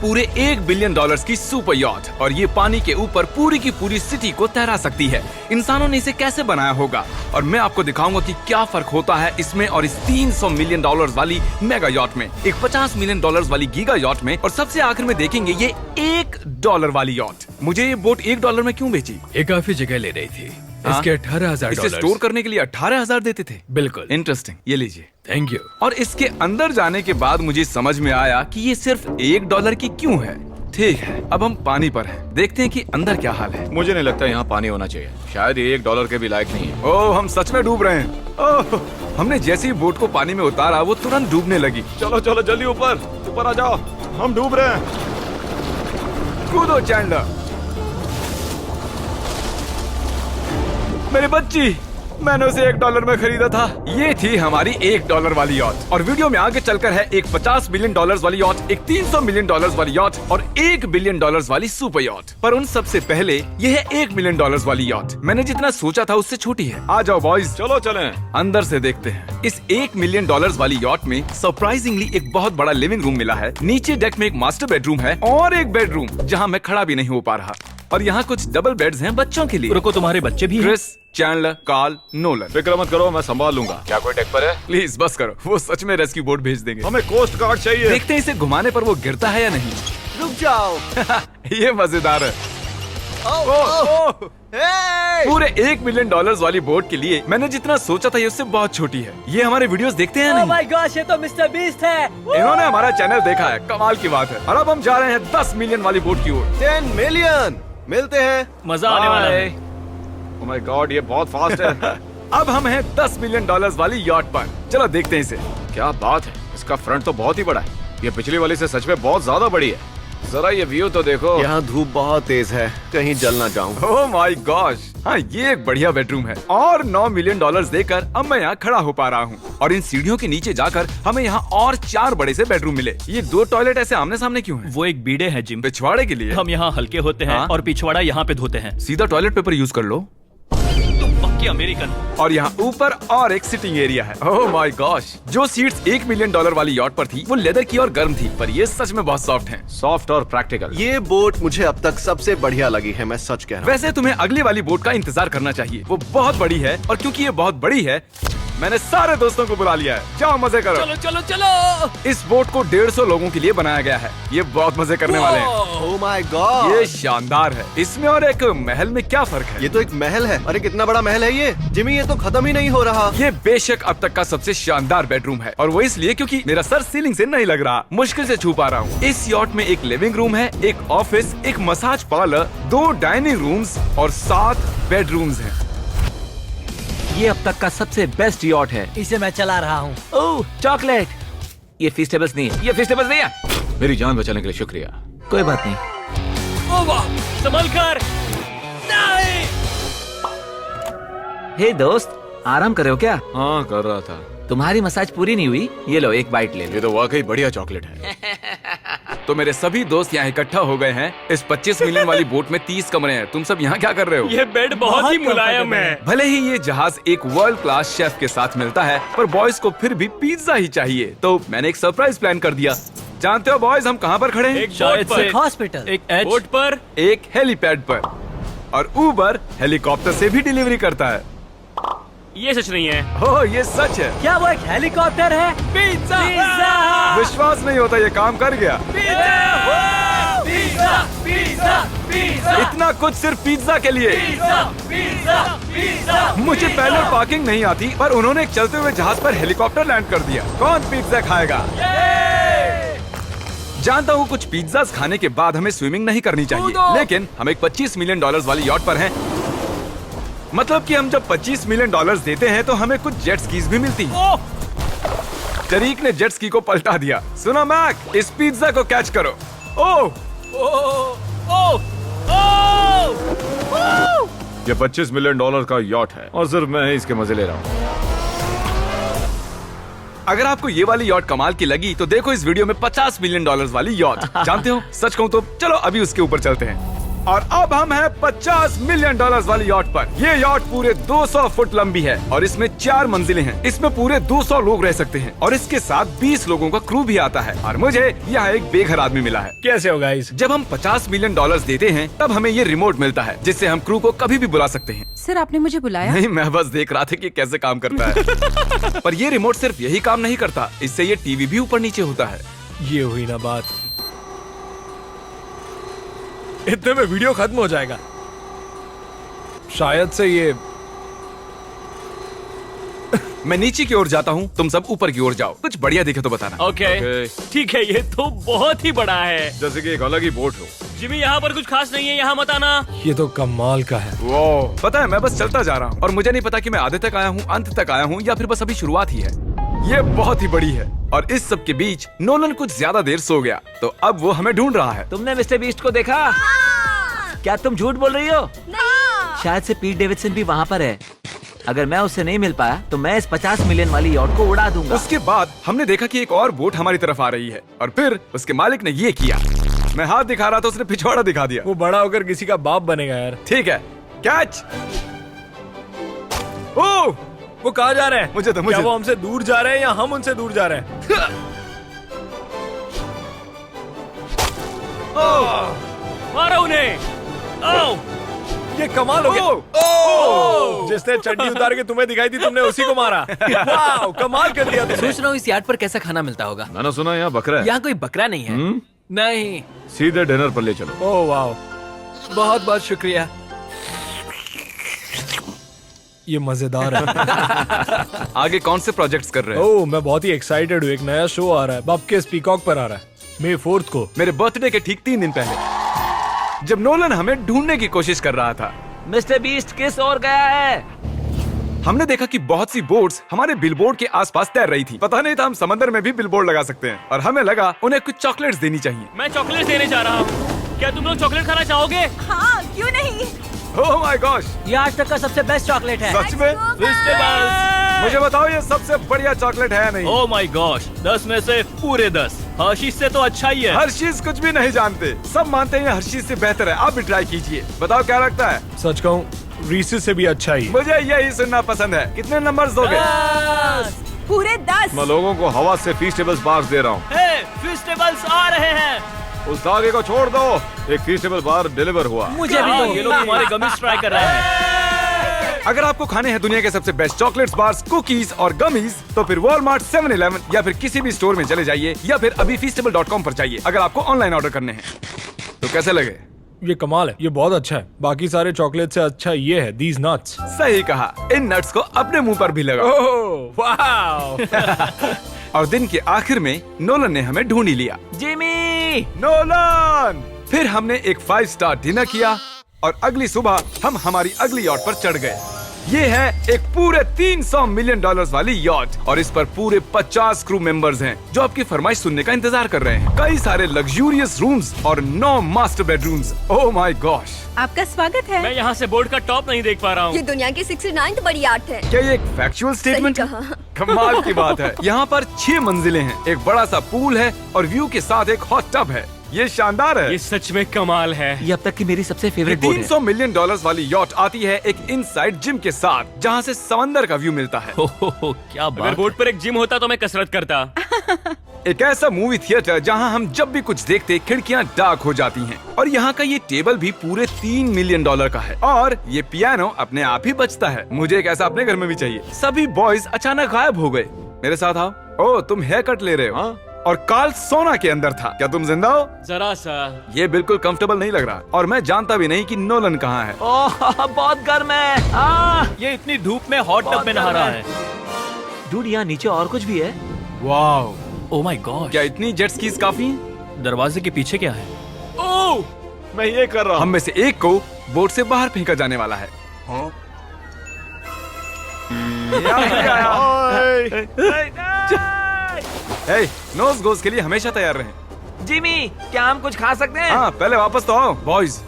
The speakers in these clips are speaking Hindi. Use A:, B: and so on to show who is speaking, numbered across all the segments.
A: पूरे $1 बिलियन की सुपर यॉट, और ये पानी के ऊपर पूरी की पूरी सिटी को तैरा सकती है। इंसानों ने इसे कैसे बनाया होगा, और मैं आपको दिखाऊंगा कि क्या फर्क होता है इसमें और इस $300 मिलियन वाली मेगा यॉट में, एक $50 मिलियन वाली गीगा यॉट में, और सबसे आखिर में देखेंगे ये $1 वाली यॉट। मुझे ये बोट $1 में क्यों बेची?
B: ये काफी जगह ले रही थी। इसके $18,000।
A: इसे स्टोर करने के लिए 18,000 देते थे।
B: बिल्कुल
A: इंटरेस्टिंग, ये लीजिए।
B: Thank you.
A: और इसके अंदर जाने के बाद मुझे समझ में आया कि ये सिर्फ $1 की क्यों है। ठीक है, अब हम पानी पर हैं। देखते हैं कि अंदर क्या हाल है।
C: मुझे नहीं लगता यहाँ पानी होना चाहिए, शायद ये $1 के भी लायक नहीं है।
A: ओह, हम सच में डूब रहे हैं। ओह, हमने जैसे ही बोट को पानी में उतारा वो तुरंत डूबने लगी।
C: चलो चलो जल्दी ऊपर आ जाओ, हम डूब रहे हैं।
A: कूदो चैंडलर। मेरी बच्ची, मैंने उसे $1 में खरीदा था। ये थी हमारी $1 वाली यॉट। और वीडियो में आगे चलकर है एक $50 मिलियन वाली यॉट, एक $300 मिलियन वाली यॉट और $1 बिलियन वाली सुपर यॉट। पर उन सबसे पहले ये है $1 मिलियन वाली यॉट। मैंने जितना सोचा था उससे छोटी है। आ जाओ बॉयज,
C: चलो चलें।
A: अंदर से देखते हैं। इस $1 मिलियन वाली यॉट में सरप्राइजिंगली एक बहुत बड़ा लिविंग रूम मिला है। नीचे डेक में एक मास्टर बेडरूम है और एक बेडरूम जहाँ मैं खड़ा भी नहीं हो पा रहा। और यहाँ कुछ डबल बेड्स हैं बच्चों के लिए।
B: रुको, तुम्हारे बच्चे भी हैं?
A: Chris, Chandler, Carl, Nolan.
C: फिक्र मत करो, मैं संभाल लूंगा। क्या कोई डेक पर है?
A: प्लीज बस करो, वो सच में रेस्क्यू बोट भेज देंगे।
C: हमें कोस्ट गार्ड चाहिए।
A: देखते हैं इसे घुमाने पर वो गिरता है या नहीं।
D: रुक जाओ।
A: ये मजेदार है। पूरे $1 मिलियन वाली बोट के लिए मैंने जितना सोचा था ये उससे बहुत छोटी है। ये हमारे वीडियोस देखते हैं या
D: ओह
A: नहीं?
D: माय गॉश, ये तो मिस्टर बीस्ट है।
A: इन्होंने हमारा चैनल देखा है, कमाल की बात है। और अब हम जा रहे हैं 10 मिलियन वाली बोट की ओर।
D: 10 मिलियन मिलते हैं।
B: मजा आने वाला है।
C: ओह माय गॉड, ये बहुत फास्ट है।
A: अब हम हैं $10 मिलियन वाली यॉट पर। चलो देखते हैं इसे।
C: क्या बात है, इसका फ्रंट तो बहुत ही बड़ा है। ये पिछली वाली से सच में बहुत ज्यादा बड़ी है। जरा ये व्यू तो देखो।
D: यहाँ धूप बहुत तेज है, कहीं जल ना जाऊं।
A: ओह माय गॉश, हाँ ये एक बढ़िया बेडरूम है। और $9 मिलियन देकर अब मैं यहाँ खड़ा हो पा रहा हूँ। और इन सीढ़ियों के नीचे जाकर हमें यहाँ और 4 बड़े से बेडरूम मिले। ये 2 टॉयलेट ऐसे आमने सामने क्यों हैं?
B: वो एक बीड़े है जिम।
A: पिछवाड़े के लिए।
B: हम यहाँ हल्के होते हैं
A: हाँ?
B: और पिछवाड़ा यहाँ पे धोते हैं।
A: सीधा टॉयलेट पेपर यूज कर लो।
B: तुम पक्के अमेरिकन।
A: और यहाँ ऊपर और एक सिटिंग एरिया है। ओह माय गॉश, जो सीट्स $1 मिलियन वाली यॉट पर थी वो लेदर की और गर्म थी, पर ये सच में बहुत सॉफ्ट हैं।
C: सॉफ्ट और प्रैक्टिकल।
D: ये बोट मुझे अब तक सबसे बढ़िया लगी है, मैं सच कह रहा हूँ।
A: वैसे तुम्हें अगली वाली बोट का इंतजार करना चाहिए, वो बहुत बड़ी है। और क्योंकि ये बहुत बड़ी है मैंने सारे दोस्तों को बुला लिया है। जाओ मजे करो।
B: चलो चलो चलो।
A: इस बोट को 150 लोगों के लिए बनाया गया है। ये बहुत मजे करने वाले हैं।
D: ओह माय गॉड,
A: ये शानदार है। इसमें और एक महल में क्या फर्क है?
D: ये तो एक महल है। अरे कितना बड़ा महल है ये जिमी, ये तो खत्म ही नहीं हो रहा।
A: ये बेशक अब तक का सबसे शानदार बेडरूम है, और वो इसलिए क्योंकि मेरा सर सीलिंग से नहीं लग रहा, मुश्किल से छू पा रहा हूँ। इस यॉट में एक लिविंग रूम है, एक ऑफिस, एक मसाज पार्लर, 2 डाइनिंग रूम्स और 7 बेडरूम्स हैं।
E: ये अब तक का सबसे बेस्ट यॉट है।
F: इसे मैं चला रहा हूँ।
E: ओह चॉकलेट। ये फीस्टेबल्स नहीं है, ये फीस्टेबल्स नहीं है।
C: मेरी जान बचाने के लिए शुक्रिया।
E: कोई बात नहीं।
B: ओ वाह, संभल कर। नहीं।
E: हे दोस्त, आराम कर रहे हो क्या?
C: हाँ कर रहा था।
E: तुम्हारी मसाज पूरी नहीं हुई, ये लो एक बाइट ले लो।
C: ये तो वाकई बढ़िया चॉकलेट है।
A: तो मेरे सभी दोस्त यहाँ इकट्ठा हो गए हैं। इस 25 मिलियन वाली बोट में 30 कमरे हैं। तुम सब यहाँ क्या कर रहे हो?
B: ये बेड बहुत ही मुलायम है।
A: भले ही ये जहाज एक वर्ल्ड क्लास शेफ के साथ मिलता है, पर बॉयज को फिर भी पिज्जा ही चाहिए। तो मैंने एक सरप्राइज प्लान कर दिया। जानते हो बॉयज हम कहाँ पर खड़े हैं?
B: एक शायद से
F: हॉस्पिटल।
B: एक बोट पर।
A: एक हेलीपैड पर। और उबर हेलीकॉप्टर से भी डिलीवरी करता है।
B: ये सच नहीं है।
A: ओह ये सच है।
F: क्या वो एक हेलीकॉप्टर है?
B: पिज्जा।
A: विश्वास नहीं होता, ये काम कर गया।
B: Pizza pizza pizza.
A: इतना कुछ सिर्फ पिज्जा के लिए। मुझे पहले पार्किंग नहीं आती, पर उन्होंने एक चलते हुए जहाज पर हेलीकॉप्टर लैंड कर दिया। कौन पिज्जा खाएगा? जानता हूँ कुछ पिज्जास खाने के बाद हमें स्विमिंग नहीं करनी चाहिए, लेकिन हम एक $25 मिलियन वाली यॉट पर हैं। मतलब कि हम जब $25 मिलियन देते हैं तो हमें कुछ जेट स्कीज भी मिलती हैं। तरीक ने जेट स्की को पलटा दिया। सुनो मैक, इस पिज्जा को कैच करो। ओह
C: ये $25 मिलियन का यॉट है और सिर्फ मैं ही इसके मजे ले रहा हूँ।
A: अगर आपको ये वाली यॉट कमाल की लगी तो देखो इस वीडियो में $50 मिलियन वाली यॉट। जानते हो, सच कहूँ तो चलो अभी उसके ऊपर चलते हैं। और अब हम हैं 50 मिलियन डॉलर्स वाली यॉट पर। ये यॉट पूरे 200 फुट लंबी है और इसमें 4 मंजिलें हैं। इसमें पूरे 200 लोग रह सकते हैं और इसके साथ 20 लोगों का क्रू भी आता है। और मुझे यहाँ एक बेघर आदमी मिला है।
G: कैसे हो गाइस?
A: जब हम 50 मिलियन डॉलर्स देते हैं तब हमें ये रिमोट मिलता है जिससे हम क्रू को कभी भी बुला सकते हैं।
H: सर आपने मुझे बुलाया?
A: नहीं, मैं बस देख रहा था कि कैसे काम करता है। पर ये रिमोट सिर्फ यही काम नहीं करता, इससे ये टीवी भी ऊपर नीचे होता है।
G: ये हुई ना बात, इतने में वीडियो खत्म हो जाएगा। शायद से ये
A: मैं नीचे की ओर जाता हूँ, तुम सब ऊपर की ओर जाओ। कुछ बढ़िया दिखे तो बताना।
B: ओके ठीक है, ये तो बहुत ही बड़ा है।
C: जैसे कि एक अलग ही बोट हो।
B: जिमी यहाँ पर कुछ खास नहीं है, यहाँ मत आना।
G: ये तो कमाल का है।
A: वो पता है, मैं बस चलता जा रहा हूँ और मुझे नहीं पता कि मैं आधे तक आया हूँ, अंत तक आया हूँ या फिर बस अभी शुरुआत ही है। ये बहुत ही बड़ी है और इस सब के बीच नोलन कुछ ज्यादा देर सो गया, तो अब वो हमें ढूंढ रहा है।
E: तुमने मिस्टर बीस्ट को देखा? क्या तुम झूठ बोल रही हो? शायद से पीट डेविडसन भी वहाँ पर है। अगर मैं उससे नहीं मिल पाया तो मैं इस 50 मिलियन वाली यॉट को उड़ा दूंगा।
A: उसके बाद हमने देखा कि एक और बोट हमारी तरफ आ रही है और फिर उसके मालिक ने ये किया। मैं हाथ दिखा रहा था, उसने पिछवाड़ा दिखा दिया।
G: वो बड़ा होकर किसी का बाप बनेगा यार।
A: ठीक है, कैच। ओह,
G: वो कहाँ जा रहे हैं?
A: मुझे तो
G: क्या वो हमसे दूर जा रहे हैं या हम उनसे दूर जा रहे हैं?
B: मारो उन्हें। ओह,
G: ये कमाल हो गया। जिसने चड्डी उतार के तुम्हें दिखाई थी तुमने उसी को मारा। वाह, कमाल कर दिया तुमने।
F: सोच रहा हूँ इस यार्ड पर कैसा खाना मिलता होगा।
C: मैंने सुना यहाँ बकरा है।
F: यहाँ कोई बकरा नहीं है। नहीं।
C: सीधे डिनर पर ले चलो।
G: ओह वाह,
F: बहुत बहुत शुक्रिया।
G: ये मजेदार है।
A: आगे कौन से प्रोजेक्ट्स कर रहे हैं?
G: ओह, मैं बहुत ही एक्साइटेड हूँ। एक नया शो आ रहा है, बपके पीकॉक पर आ रहा है May 4 को।
A: मेरे बर्थडे के ठीक 3 दिन पहले, जब नोलन हमें ढूंढने की कोशिश कर रहा था।
E: मिस्टर बीस्ट किस ओर गया है?
A: हमने देखा कि बहुत सी बोट्स हमारे बिलबोर्ड के आसपास तैर रही थी। पता नहीं था हम समंदर में भी बिलबोर्ड लगा सकते हैं और हमें लगा उन्हें कुछ चॉकलेट्स देनी चाहिए।
B: मैं चॉकलेट देने जा रहा हूँ। क्या तुम लोग चॉकलेट खाना चाहोगे?
H: हाँ, क्यों नहीं?
A: ओह माय गॉश,
F: ये आज तक का सबसे बेस्ट चॉकलेट है।
A: सच में? मुझे बताओ ये सबसे बढ़िया चॉकलेट है या नहीं?
B: ओह माय गॉश, 10 में से पूरे 10। हर्शीज से तो अच्छा ही है।
A: हर्शीज कुछ भी नहीं जानते, सब मानते हैं हर्शीज से बेहतर है। आप भी ट्राई कीजिए, बताओ क्या लगता है?
G: सच कहूँ रीसेस से भी अच्छा ही।
A: मुझे यही सुनना पसंद है। कितने नंबर्स दोगे?
H: पूरे 10।
C: मैं लोगों को हवा से फीस्टेबल्स बार्स दे रहा हूँ।
B: फेस्टिवल्स आ रहे हैं।
C: उस धागे को छोड़ दो, एक फीस्टेबल बार डिलीवर हुआ।
F: मुझे भी
B: हाँ,
F: दो।
B: ये लोग हमारे गमीज ट्राई कर रहे हैं।
A: अगर आपको खाने हैं दुनिया के सबसे बेस्ट चॉकलेट्स, बार्स, कुकीज और गमीज, तो फिर वॉलमार्ट, 7-Eleven या फिर किसी भी स्टोर में चले जाइए या फिर अभी feastable.com पर जाइए अगर आपको ऑनलाइन ऑर्डर करने हैं। तो कैसे लगे?
G: ये कमाल है, ये बहुत अच्छा है। बाकी सारे चॉकलेट से अच्छा ये है, these nuts।
A: सही कहा, इन नट्स को अपने मुंह पर भी लगाओ।
G: ओह वाह।
A: और दिन के आखिर में नोलन ने हमें ढूंढ ही लिया।
E: जिमी!
A: नोलन! फिर हमने एक 5 स्टार डिनर किया और अगली सुबह हम हमारी अगली यॉट पर चढ़ गए। ये है एक पूरे 300 मिलियन डॉलर्स वाली यॉट और इस पर पूरे 50 क्रू मेंबर्स हैं जो आपकी फरमाइश सुनने का इंतजार कर रहे हैं। कई सारे लग्जूरियस रूम्स और 9 master bedrooms. Oh my gosh!
H: आपका स्वागत है।
B: मैं यहाँ से बोर्ड का टॉप नहीं देख पा रहा
I: ये
B: हूँ।
I: दुनिया की 69th बड़ी आर्ट है।
A: क्या ये एक फैक्चुअल स्टेटमेंट है?
I: कहा।
A: कमाल की बात है। यहाँ पर 6 मंजिलें हैं, एक बड़ा सा पूल है और व्यू के साथ एक हॉट टब है। ये शानदार है।
B: ये सच में कमाल है।
E: ये अब तक की मेरी सबसे फेवरेट बोट है।
A: 300 मिलियन डॉलर्स वाली यॉट आती है एक इनसाइड जिम के साथ जहाँ से समंदर का व्यू मिलता है।
B: क्या अगर बोट पर एक जिम होता तो मैं कसरत करता।
A: एक ऐसा मूवी थिएटर जहाँ हम जब भी कुछ देखते खिड़कियाँ डार्क हो जाती हैं। और यहाँ का ये टेबल भी पूरे 3 मिलियन डॉलर का है और ये पियानो अपने आप ही बजता है। मुझे एक ऐसा अपने घर में भी चाहिए। सभी बॉयज अचानक गायब हो गए। मेरे साथ आओ। ओह, तुम हेयर कट ले रहे हो? हाँ? और कार्ल सोना के अंदर था। क्या तुम जिंदा हो?
B: जरा सा।
A: ये बिल्कुल कंफर्टेबल नहीं लग रहा और मैं जानता भी नहीं कि नोलन कहाँ है।
E: ओह, बहुत गर्म है।
B: ये इतनी धूप में हॉट टब में नहा रहा है।
E: डूड, यहाँ नीचे और कुछ भी है।
A: वाओ!
B: ओह माय गॉड,
A: क्या इतनी जेट स्कीज काफी हैं?
B: दरवाजे के पीछे क्या है?
A: ओह, मैं ये कर रहा हूँ। हम में से एक को बोट से बाहर फेंका जाने वाला है। नोज गोज के लिए हमेशा तैयार रहें।
E: जिमी, क्या हम कुछ खा सकते हैं?
A: हाँ, पहले वापस तो आओ बॉयज।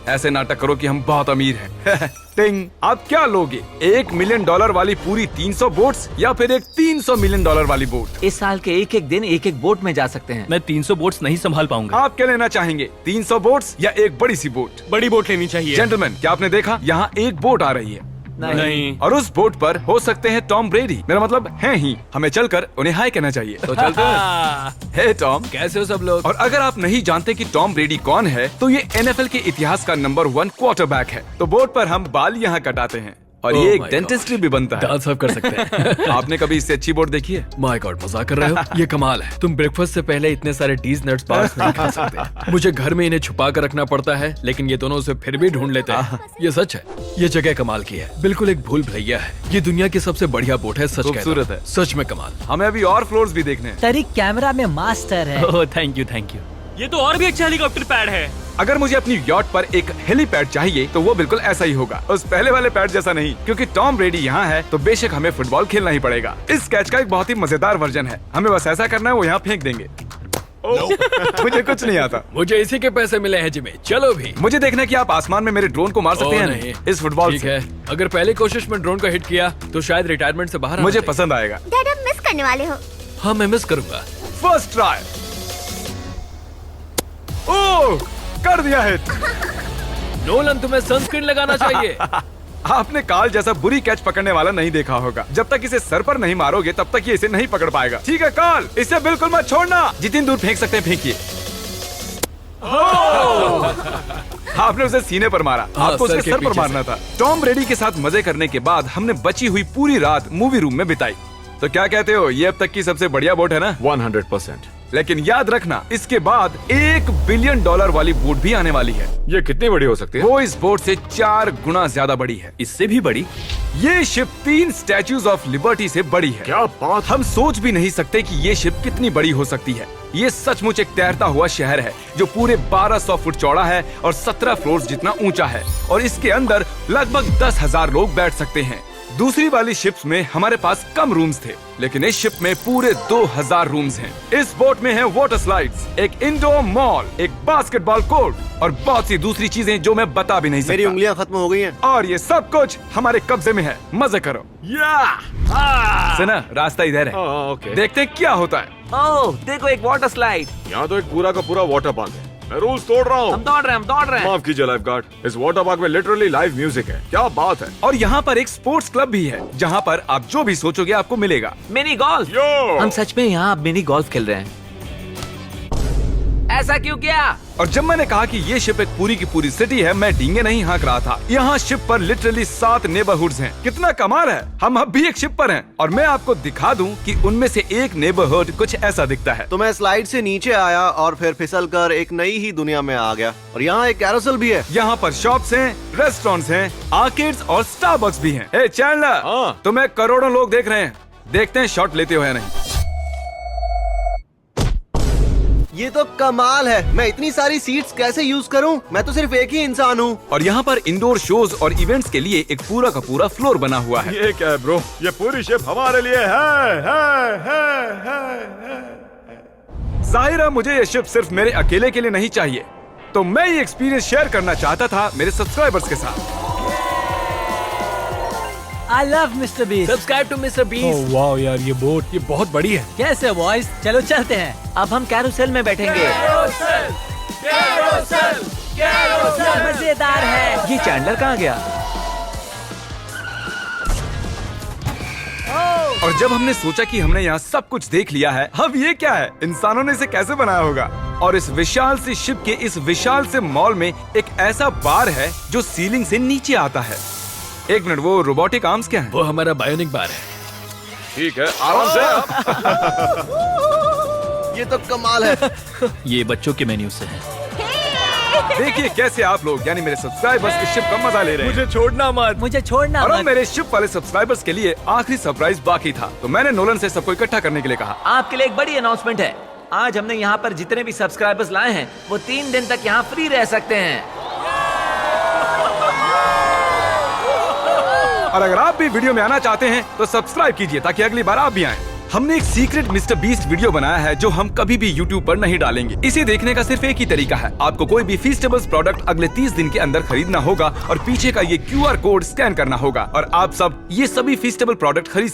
A: ऐसे नाटक करो कि हम बहुत अमीर हैं। टिंग, आप क्या लोगे? $1 मिलियन वाली पूरी 300 बोट्स या फिर एक $300 मिलियन वाली बोट?
E: इस साल के एक एक दिन एक एक बोट में जा सकते हैं।
B: मैं 300 बोट्स नहीं संभाल पाऊंगा।
A: आप क्या लेना चाहेंगे, 300 बोट्स या एक बड़ी सी बोट?
B: बड़ी बोट लेनी चाहिए।
A: जेंटलमैन, क्या आपने देखा यहाँ एक बोट आ रही है
B: नहीं।
A: और उस बोट पर हो सकते हैं टॉम ब्रेडी, मेरा मतलब है ही। हमें चलकर उन्हें हाय कहना चाहिए। तो चलते हैं। हे टॉम,
F: कैसे हो सब लोग?
A: और अगर आप नहीं जानते कि टॉम ब्रेडी कौन है, तो ये NFL के इतिहास का नंबर 1 क्वार्टरबैक है। तो बोट पर हम बाल यहाँ कटाते हैं और ये एक
F: my
A: डेंटिस्ट्री भी बनता है।
F: दांत साफ कर सकते हैं।
A: आपने कभी इससे अच्छी बोट देखी है?
F: माय गॉड, मजाक कर रहे हो? ये कमाल है। तुम ब्रेकफास्ट से पहले इतने सारे डीज नट्स बार्स नहीं खा सकते। मुझे घर में इन्हें छुपा कर रखना पड़ता है, लेकिन ये दोनों उसे फिर भी ढूंढ लेते हैं। ये सच है, ये जगह कमाल की है, बिल्कुल एक भूल भुलैया है। ये दुनिया की सबसे बढ़िया बोट है, सच कहता हूं।
A: खूबसूरत है।
F: सच में कमाल।
A: हमें अभी और फ्लोर्स भी देखने हैं।
J: तरीक कैमरा में मास्टर है।
B: Oh thank you thank you. ये तो और भी अच्छा हेलीकॉप्टर पैड है।
A: अगर मुझे अपनी यॉट पर एक हेलीपैड चाहिए तो वो बिल्कुल ऐसा ही होगा, उस पहले वाले पैड जैसा नहीं। क्योंकि टॉम ब्रेडी यहाँ है तो बेशक हमें फुटबॉल खेलना ही पड़ेगा। इस कैच का एक बहुत ही मजेदार वर्जन है, हमें बस ऐसा करना है, वो यहाँ फेंक देंगे। मुझे कुछ नहीं आता।
F: मुझे इसी के पैसे मिले हैं जिम्मी, चलो भी।
A: मुझे देखना है कि आप आसमान में मेरे ड्रोन को मार सकते
F: ओह,
A: हैं
F: नहीं।
A: इस फुटबॉल
F: ठीक
A: से।
F: है, अगर पहली कोशिश में ड्रोन को हिट किया तो शायद रिटायरमेंट से बाहर
A: मुझे पसंद आएगा।
I: डैड आप मिस करने वाले हो।
F: हाँ, मैं मिस करूंगा।
A: First try. ओह, कर दिया हिट।
F: नोलन, तुम्हें सनस्क्रीन लगाना चाहिए।
A: आपने काल जैसा बुरी कैच पकड़ने वाला नहीं देखा होगा। जब तक इसे सर पर नहीं मारोगे तब तक ये इसे नहीं पकड़ पाएगा। ठीक है काल, इसे बिल्कुल मत छोड़ना। जितनी दूर फेंक सकते हैं फेंकिए। आपने उसे सीने पर मारा, आपको
F: सर
A: उसके
F: के
A: सर पर
F: पीछे
A: मारना था। टॉम ब्रेडी के साथ मजे करने के बाद हमने बची हुई पूरी रात मूवी रूम में बिताई। तो क्या कहते हो, ये अब तक की सबसे बढ़िया बोट है ना?
C: 100%।
A: लेकिन याद रखना, इसके बाद $1 बिलियन वाली बोट भी आने वाली है।
C: ये कितनी बड़ी हो सकती है?
A: वो इस बोट से 4 गुना ज्यादा बड़ी है।
B: इससे भी बड़ी?
A: ये शिप 3 स्टैच्यूज ऑफ लिबर्टी से बड़ी है।
C: क्या बात!
A: हम सोच भी नहीं सकते कि ये शिप कितनी बड़ी हो सकती है। ये सचमुच एक तैरता हुआ शहर है जो पूरे 1200 फुट चौड़ा है और 17 फ्लोर्स जितना ऊंचा है, और इसके अंदर लगभग 10,000 लोग बैठ सकते हैं। दूसरी वाली शिप्स में हमारे पास कम रूम्स थे, लेकिन इस शिप में पूरे 2000 रूम्स हैं। इस बोट में है वाटर स्लाइड्स, एक इंडोर मॉल, एक बास्केटबॉल कोर्ट और बहुत सी दूसरी चीजें जो मैं बता भी नहीं
D: मेरी
A: सकता।
D: उंगलियां खत्म हो गई हैं।
A: और ये सब कुछ हमारे कब्जे में है। मजे करो। सुना, रास्ता इधर है।
C: ओके।
A: देखते हैं क्या होता है।
E: ओह, देखो एक वाटर स्लाइड।
C: यहाँ तो एक पूरा का पूरा वाटर पार्क है। मैं रूल्स तोड़ रहा
E: हम
C: हूँ।
E: दौड़ रहे हैं।
C: माफ कीजिए लाइफ गार्ड, इस वाटर पार्क में लिटरली लाइव म्यूजिक है। क्या बात है!
A: और यहाँ पर एक स्पोर्ट्स क्लब भी है जहाँ पर आप जो भी सोचोगे आपको मिलेगा।
E: Mini golf.
C: यो!
E: हम सच में यहाँ मिनी गोल्फ खेल रहे हैं। ऐसा क्यों किया?
A: और जब मैंने कहा कि ये शिप एक पूरी की पूरी सिटी है, मैं डींगे नहीं हाँक रहा था। यहाँ शिप पर लिटरली 7 नेबरहुड्स हैं। कितना कमाल है, हम अब भी एक शिप पर हैं। और मैं आपको दिखा दूं कि उनमें से एक नेबरहुड कुछ ऐसा दिखता है।
D: तो मैं स्लाइड से नीचे आया और फिर फिसलकर एक नई ही दुनिया में आ गया। और यहाँ एक कैरोसेल भी है।
A: यहाँ पर शॉप्स हैं, रेस्टोरेंट्स हैं, आर्केड्स और स्टारबक्स भी हैं। ए चैंडलर,
C: हाँ।
A: तुम्हें करोड़ों लोग देख रहे हैं, देखते हैं शॉट लेते हो या नहीं।
D: ये तो कमाल है। मैं इतनी सारी सीट्स कैसे यूज करूं? मैं तो सिर्फ एक ही इंसान हूं।
A: और यहाँ पर इंडोर शोज और इवेंट्स के लिए एक पूरा का पूरा फ्लोर बना हुआ है।
C: ये क्या है ब्रो? ये पूरी शिप हमारे लिए है।
A: जाहिर है मुझे ये शिप सिर्फ मेरे अकेले के लिए नहीं चाहिए, तो मैं ये एक्सपीरियंस शेयर करना चाहता था मेरे सब्सक्राइबर्स के साथ।
J: I love Mister Beast.
F: Subscribe to Mister Beast. वाह यार, ये बोट ये बहुत बड़ी है।
J: कैसे बॉयज, चलो चलते हैं।
E: अब हम कैरोसेल में बैठेंगे।
J: मजेदार है।
E: ये चैंडलर कहाँ गया?
A: और जब हमने सोचा कि हमने यहाँ सब कुछ देख लिया है, अब ये क्या है, इंसानों ने इसे कैसे बनाया होगा। और इस विशाल सी शिप के इस विशाल से मॉल में एक ऐसा बार है जो सीलिंग से नीचे आता है। एक मिनट, वो रोबोटिक आर्म्स क्या है?
F: वो हमारा बायोनिक बार है।
C: ठीक है, आराम से।
D: ये तो कमाल है।
B: ये बच्चों के मेन्यू से है।
A: देखिए कैसे आप लोग यानी मेरे सब्सक्राइबर्स इस शिप का मजा ले रहे हैं।
F: मुझे छोड़ना मत।
J: मुझे छोड़ना
A: और अब
J: मत।
A: मेरे शिप वाले सब्सक्राइबर्स के लिए आखिरी सरप्राइज बाकी था, तो मैंने नोलन से सबको इकट्ठा करने के लिए कहा।
E: आपके लिए एक बड़ी अनाउंसमेंट है। आज हमने यहाँ पर जितने भी सब्सक्राइबर्स लाए हैं वो 3 दिन तक यहाँ फ्री रह सकते हैं।
A: और अगर आप भी वीडियो में आना चाहते हैं तो सब्सक्राइब कीजिए ताकि अगली बार आप भी आएं। हमने एक सीक्रेट मिस्टर बीस्ट वीडियो बनाया है जो हम कभी भी YouTube पर नहीं डालेंगे। इसे देखने का सिर्फ एक ही तरीका है, आपको कोई भी फीस्टेबल्स प्रोडक्ट अगले 30 दिन के अंदर खरीदना होगा और पीछे का ये QR कोड स्कैन करना होगा और आप सब ये सभी फीस्टेबल प्रोडक्ट खरीद